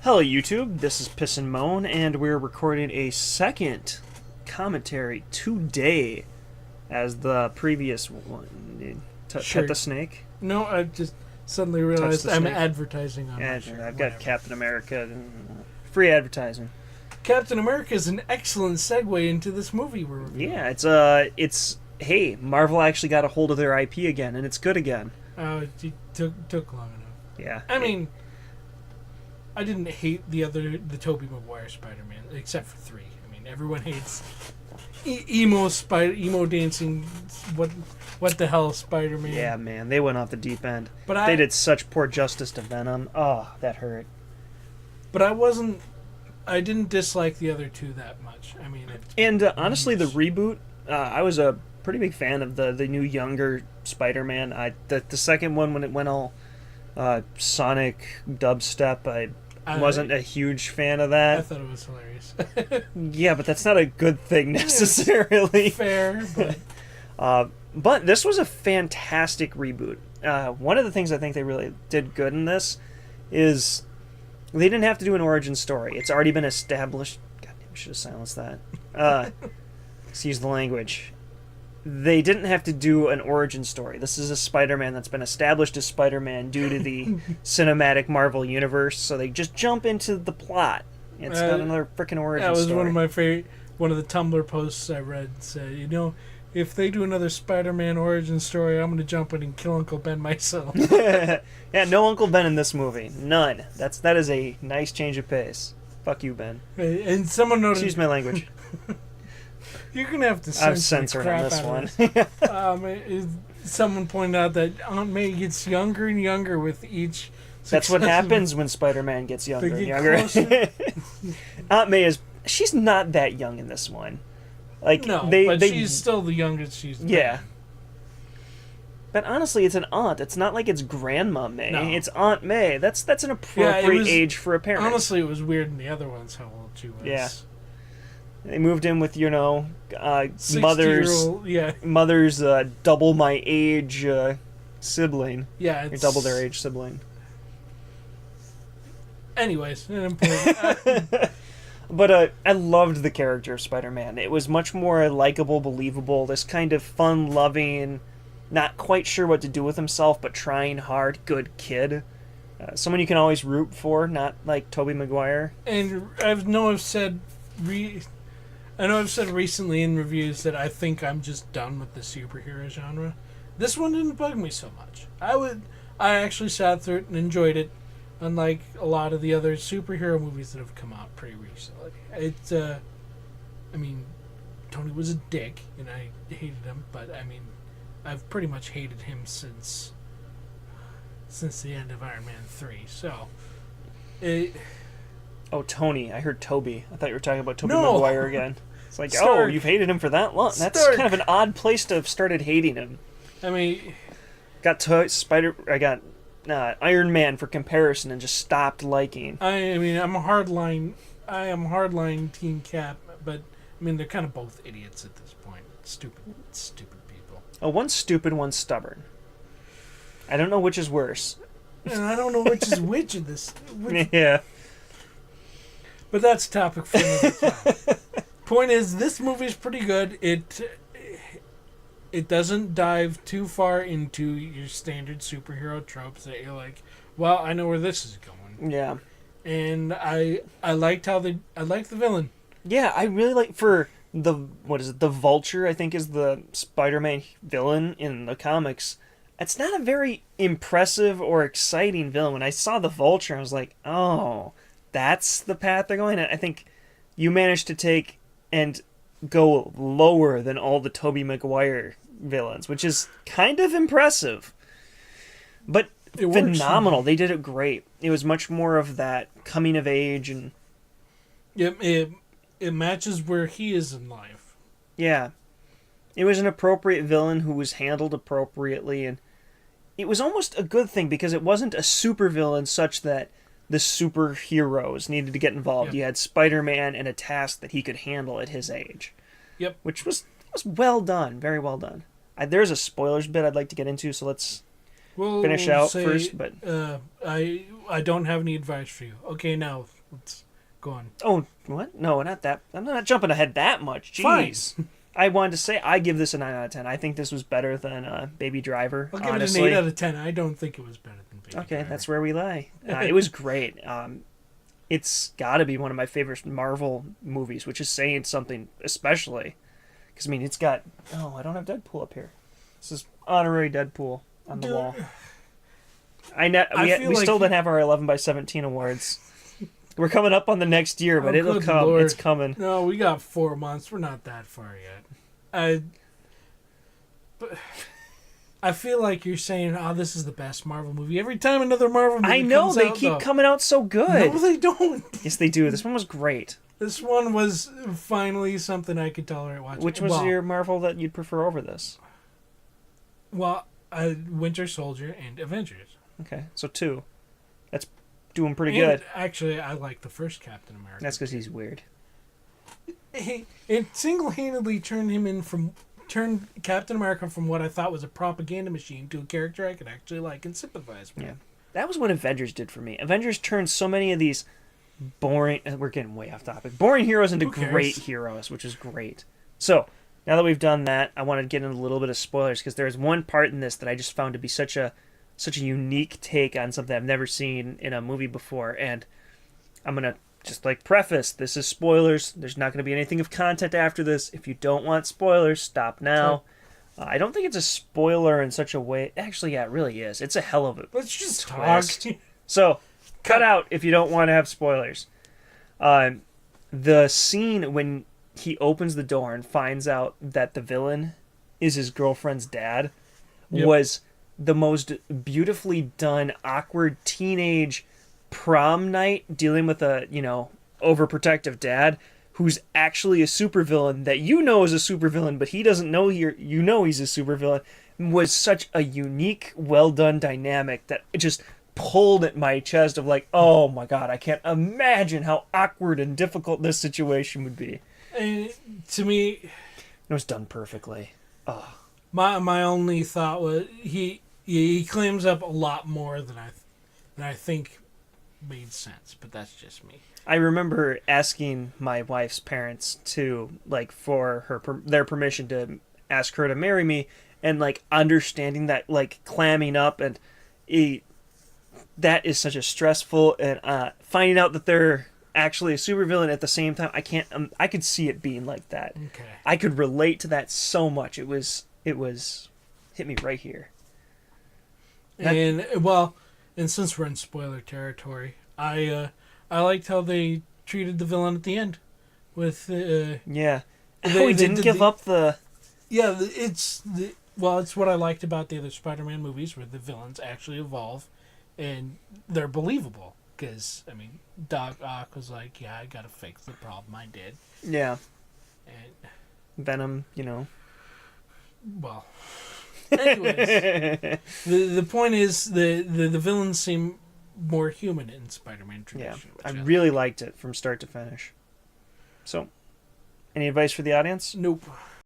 Hello YouTube, this is Piss and Moan, and we're recording a second commentary today as the previous one. Pet the snake? No, I just suddenly realized I'm advertising on my shirt. I've got Captain America. Free advertising. Captain America is an excellent segue into this movie we're reviewing. Yeah, hey, Marvel actually got a hold of their IP again, and it's good again. Oh, it took long enough. Yeah. I mean, I didn't hate the Tobey Maguire Spider-Man, except for 3. I mean, everyone hates emo dancing, what the hell, Spider-Man. Yeah, man, they went off the deep end. But they did such poor justice to Venom. Oh, that hurt. But I didn't dislike the other 2 that much. I mean, honestly, the reboot, I was a pretty big fan of the new younger Spider-Man. The second one, when it went all Sonic dubstep, I wasn't a huge fan of that. I thought it was hilarious. Yeah, but that's not a good thing necessarily. Fair, but this was a fantastic reboot. One of the things I think they really did good in this is they didn't have to do an origin story. It's already been established. God damn, I should have silenced that. Excuse the language. They didn't have to do an origin story. This is a Spider-Man that's been established as Spider-Man due to the cinematic Marvel universe, so they just jump into the plot. It's not another freaking origin story. That was one of my favorite. One of the Tumblr posts I read said, if they do another Spider-Man origin story, I'm going to jump in and kill Uncle Ben myself. Yeah, no Uncle Ben in this movie. None. That is a nice change of pace. Fuck you, Ben. And someone noticed... Excuse my language. You're going to have to censor the crap on this one. Someone pointed out that Aunt May gets younger and younger with each... That's what happens when Spider-Man gets younger and younger. Aunt May she's not that young in this one. But she's still the youngest she's been. Yeah. But honestly, it's an aunt. It's not like it's Grandma May. No. It's Aunt May. That's an appropriate age for a parent. Honestly, it was weird in the other ones how old she was. Yeah. They moved in with, mother's double my age sibling. Yeah, it's... double their age sibling. Anyways, important. But I loved the character of Spider-Man. It was much more likable, believable, this kind of fun-loving, not quite sure what to do with himself, but trying hard, good kid. Someone you can always root for, not like Tobey Maguire. And I've said recently in reviews that I think I'm just done with the superhero genre. This one didn't bug me so much. I actually sat through it and enjoyed it. Unlike a lot of the other superhero movies that have come out pretty recently. Tony was a dick, and I hated him, but, I've pretty much hated him since the end of Iron Man 3, so... Oh, Tony. I heard Toby. I thought you were talking about Tobey Maguire again. It's like, Stark. Oh, you've hated him for that long? That's Stark. Kind of an odd place to have started hating him. I got Iron Man for comparison and just stopped liking. I am hardline Team Cap, but they're kind of both idiots at this point. Stupid people. Oh, one's stupid, one's stubborn. I don't know which is worse. And I don't know which is which in this. Yeah. But that's a topic for another time. Point is, this movie's pretty good. It doesn't dive too far into your standard superhero tropes that you're like, well, I know where this is going. Yeah. And I liked I liked the villain. Yeah, I really like the Vulture, I think is the Spider-Man villain in the comics. It's not a very impressive or exciting villain. When I saw the Vulture, I was like, oh, that's the path they're going. I think you managed to take and go lower than all the Tobey Maguire villains, which is kind of impressive. But phenomenal. They did it great. It was much more of that coming of age and... It matches where he is in life. Yeah. It was an appropriate villain who was handled appropriately, and it was almost a good thing because it wasn't a super villain such that the superheroes needed to get involved. Yep. You had Spider-Man and a task that he could handle at his age. Yep. Which was well done. Very well done. There's a spoilers bit I'd like to get into, so let's finish out first. But I don't have any advice for you. Okay, now Let's go on. Oh, what? No, not that. I'm not jumping ahead that much. Jeez. Fine. I wanted to say I give this a 9 out of 10. I think this was better than Baby Driver. I'll give honestly. it an 8 out of 10. I don't think it was better than Baby Okay, Driver. that's where we lie. It was great. It's got to be one of my favorite Marvel movies, which is saying something, especially because I mean it's got. Oh, I don't have Deadpool up here. This is honorary Deadpool on the wall. We still didn't have our 11/17 awards. We're coming up on the next year, but it'll come. Lord. It's coming. No, we got 4 months. We're not that far yet. But I feel like you're saying, "Oh, this is the best Marvel movie." Every time another Marvel movie I know comes they out, keep though. coming out so good. No, they don't. Yes, they do. This one was great. This one was finally something I could tolerate watching. Which was your Marvel that you'd prefer over this? Well, Winter Soldier and Avengers. Okay, so 2. That's doing pretty And good. actually, I like the first Captain America. That's because he's weird. It single-handedly turned Captain America from what I thought was a propaganda machine to a character I could actually like and sympathize with. Yeah. That was what Avengers did for me. Avengers turned so many of these boring... We're getting way off topic. Boring heroes into great heroes, which is great. So, now that we've done that, I want to get into a little bit of spoilers, because there's one part in this that I just found to be such a unique take on something I've never seen in a movie before, and I'm going to just preface, this is spoilers. There's not going to be anything of content after this. If you don't want spoilers, stop now. I don't think it's a spoiler in such a way. Actually, yeah, it really is. It's a hell of a Let's just twist. talk. So, cut out if you don't want to have spoilers. The scene when he opens the door and finds out that the villain is his girlfriend's dad was the most beautifully done, awkward teenage prom night dealing with a, overprotective dad who's actually a supervillain that is a supervillain, but he doesn't know he's a supervillain, was such a unique, well-done dynamic that it just pulled at my chest of oh my god, I can't imagine how awkward and difficult this situation would be. And to me, it was done perfectly. Oh. My only thought was he claims up a lot more than I think made sense, but that's just me. I remember asking my wife's parents to for their permission to ask her to marry me, and understanding that clamming up, and that is such a stressful, and finding out that they're actually a supervillain at the same time. I could see it being like that. Okay. I could relate to that so much. It was hit me right here. And since we're in spoiler territory, I liked how they treated the villain at the end with he didn't give up the... Yeah, it's what I liked about the other Spider-Man movies, where the villains actually evolve and they're believable. Because, I mean, Doc Ock was like, yeah, I gotta fix the problem I did. Yeah. And Venom, well, anyways, the point is the villains seem more human in Spider-Man tradition. Yeah, I really liked it from start to finish. So, any advice for the audience? Nope.